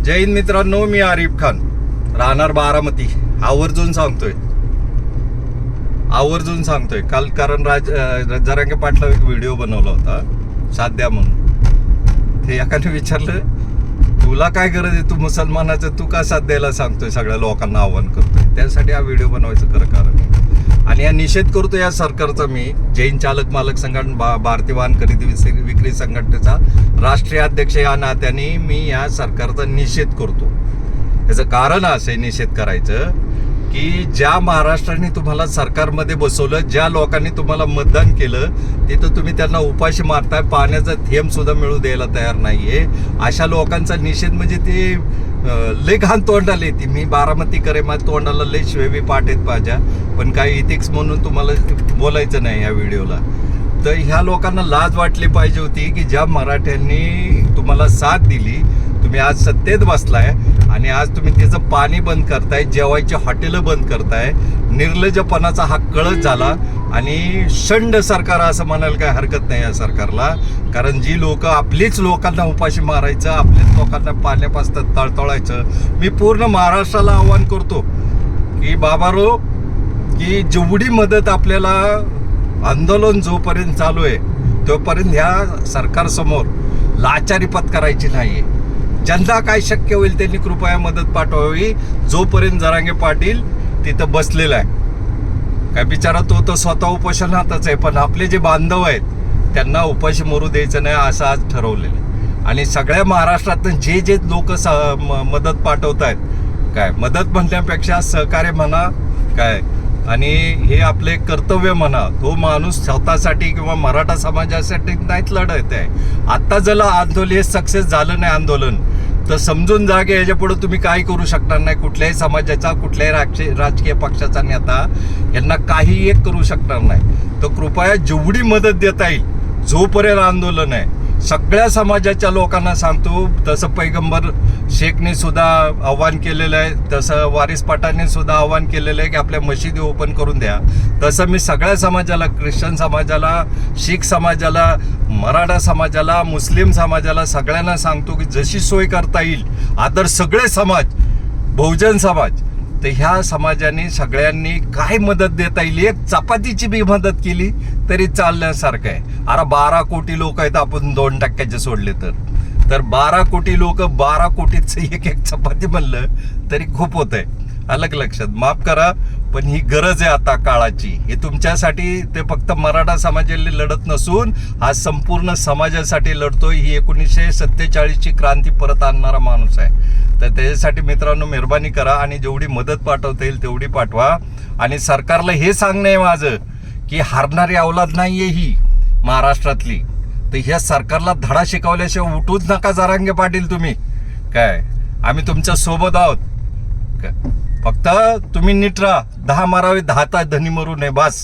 जय हिंद मित्रांनो, मी आरिफ खान, राहणार बारामती. आवर्जून सांगतोय काल, कारण जरांगे पाटला एक व्हिडिओ बनवला होता साध्या म्हणून. ते एकाने विचारलं, तुला काय गरज आहे, तू मुसलमानाचं, तू का साथ द्यायला सांगतोय, सगळ्या लोकांना आव्हान करतोय. त्यासाठी हा व्हिडिओ बनवायचं खरं कारण. आणि या निषेध करतो या सरकारचा मी. जैन चालक मालक संघटना, भारतीय वाहन खरेदी विक्री संघटनेचा राष्ट्रीय अध्यक्ष या नात्याने मी या सरकारचा निषेध करतो. याचं कारण असं आहे निषेध करायचं की ज्या महाराष्ट्राने तुम्हाला सरकारमध्ये बसवलं, ज्या लोकांनी तुम्हाला मतदान केलं, तिथं तुम्ही त्यांना उपाशी मारताय, पाण्याचा थेंब सुद्धा मिळू द्यायला तयार नाहीये. अशा लोकांचा निषेध म्हणजे ते लय घाण तोंडाला ती. मी बारामती करे, माझ्या तोंडाला लय शिवेबी पाठ आहेत माझ्या, पण काही इथिक्स म्हणून तुम्हाला बोलायचं नाही या व्हिडिओला. तर ह्या लोकांना लाज वाटली पाहिजे होती की ज्या मराठ्यांनी तुम्हाला साथ दिली, तुम्ही आज सत्तेत बसलाय आणि आज तुम्ही त्याचं पाणी बंद करताय, जेवायची हॉटेलं बंद करताय. निर्लज्जपणाचा हा कळत झाला आणि षंड सरकार असं म्हणायला काही हरकत नाही या सरकारला. कारण जी लोक आपलीच लोकांना उपाशी मारायचं, आपल्याच लोकांना पाण्यापासून तळतळायचं. मी पूर्ण महाराष्ट्राला आव्हान करतो की बाबारो, की जेवढी मदत आपल्याला आंदोलन जोपर्यंत चालू आहे तोपर्यंत ह्या सरकारसमोर लाचारी पत्करायची नाहीये. ज्यांना काय शक्य होईल त्यांनी कृपया मदत पाठवावी. जोपर्यंत जरांगे पाटील तिथं बसलेला आहे, काय बिचारा तो तर स्वतः उपोषणातच आहे, पण आपले जे बांधव आहेत त्यांना उपाशी मरू द्यायचं नाही असं आज ठरवलेलं आहे. आणि सगळ्या महाराष्ट्रातून जे जे लोक मदत पाठवत आहेत, काय मदत म्हणण्यापेक्षा सहकार्य म्हणा काय, आणि हे आपले कर्तव्य म्हणा. तो माणूस स्वतःसाठी किंवा मराठा समाजासाठी नाहीच लढत आहे. आत्ता जर आंदोलन हे सक्सेस झालं नाही आंदोलन, तर समजून जा की याच्या पुढे तुम्ही काय करू शकणार नाही. कुठल्याही समाजाचा, कुठल्याही राजकीय पक्षाचा नेता यांना काही एक करू शकणार नाही. तर कृपया जेवढी मदत देता येईल जोपर्यंत आंदोलन आहे, सगळ्या समाजाच्या लोकांना सांगतो. तसं पैगंबर शेखने सुद्धा आव्हान केलेलं आहे, तसं वारिस पठाणने सुद्धा आव्हान केलेलं आहे की आपल्या मशिदी ओपन करून द्या. तसं मी सगळ्या समाजाला, ख्रिश्चन समाजाला, शीख समाजाला, मराठा समाजाला, मुस्लिम समाजाला, सगळ्यांना सांगतो की जशी सोय करता येईल, आदर सगळे समाज, बहुजन समाज, तर ह्या समाजाने सगळ्यांनी काय मदत देता येईल, एक चपातीची बी मदत केली तरी चालण्यासारखं आहे. अरे 12 कोटी लोक आहेत, आपण 2% सोडले तर 12 कोटी लोक, 12 कोटीचं एक चपाती म्हणलं तरी खूप होत आहे. अलग लक्षात, माफ करा, पण ही गरज आहे आता काळाची. हे तुमच्यासाठी, ते फक्त मराठा समाजाला लढत नसून हा संपूर्ण समाजासाठी लढतोय. ही 1947ची क्रांती परत आणणारा माणूस आहे. तर त्याच्यासाठी मित्रांनो मेहरबानी करा आणि जेवढी मदत पाठवता येईल तेवढी पाठवा. आणि सरकारला हे सांगणं आहे माझं की हारणारी अवलाद नाहीये ही महाराष्ट्रातली. तर ह्या सरकारला धडा शिकवल्याशिवाय उठूच नका जरांगे पाटील तुम्ही. काय आम्ही तुमच्या सोबत आहोत. फक्त तुम्ही नीट राहा. 10 मारावे 10 धनी मरू नये बस.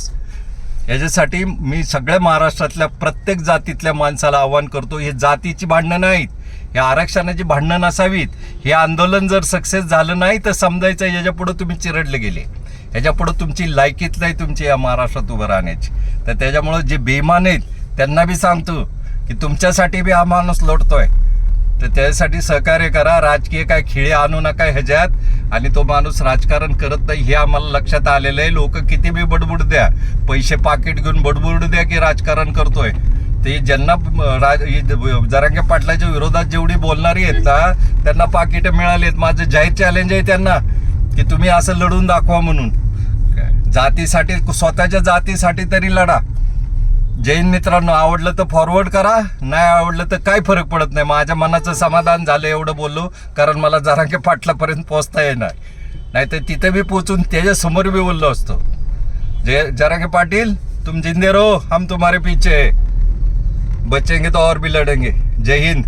याच्यासाठी मी सगळ्या महाराष्ट्रातल्या प्रत्येक जातीतल्या माणसाला आव्हान करतो, हे जातीची भांडणं नाहीत, हे आरक्षणाची भांडणं नसावीत. हे आंदोलन जर सक्सेस झालं नाही तर समजायचं याच्या पुढं तुम्ही चिरडले गेले, याच्या पुढं तुमची लायकीच नाही तुमची या महाराष्ट्रात उभं राहण्याची. तर त्याच्यामुळं जे बेईमान आहेत त्यांना बी सांगतो की तुमच्यासाठी बी हा माणूस लढतोय. तर त्यासाठी सहकार्य करा. राजकीय काय खिळे आणू नका ह्याच्यात. आणि तो माणूस राजकारण करत नाही हे आम्हाला लक्षात आलेलं आहे. लोक किती बी बडबड द्या, पैसे पाकिट घेऊन बडबड द्या की राजकारण करतोय. ते ज्यांना जरांगे पाटलाच्या विरोधात जेवढी बोलणारी आहेत ना, त्यांना पाकिटं मिळाली आहेत. माझं जाहीर चॅलेंज आहे त्यांना की तुम्ही असं लढून दाखवा म्हणून. जातीसाठी, स्वतःच्या जातीसाठी तरी लढा. जैन मित्रांनो, आवडलं तर फॉरवर्ड करा, नाही आवडलं तर काही फरक पडत नाही. माझ्या मनाचं समाधान झालं एवढं बोललो, कारण मला जरांगे पाटलापर्यंत पोहोचता येणार नाही, तर तिथे बी पोचून त्याच्या समोर बी बोललो असतो. जरांगे पाटील तुम जिंदे रहो, हम तुम्हारे पीछे है, बचेंगे तो और भी लढेंगे. जय हिंद.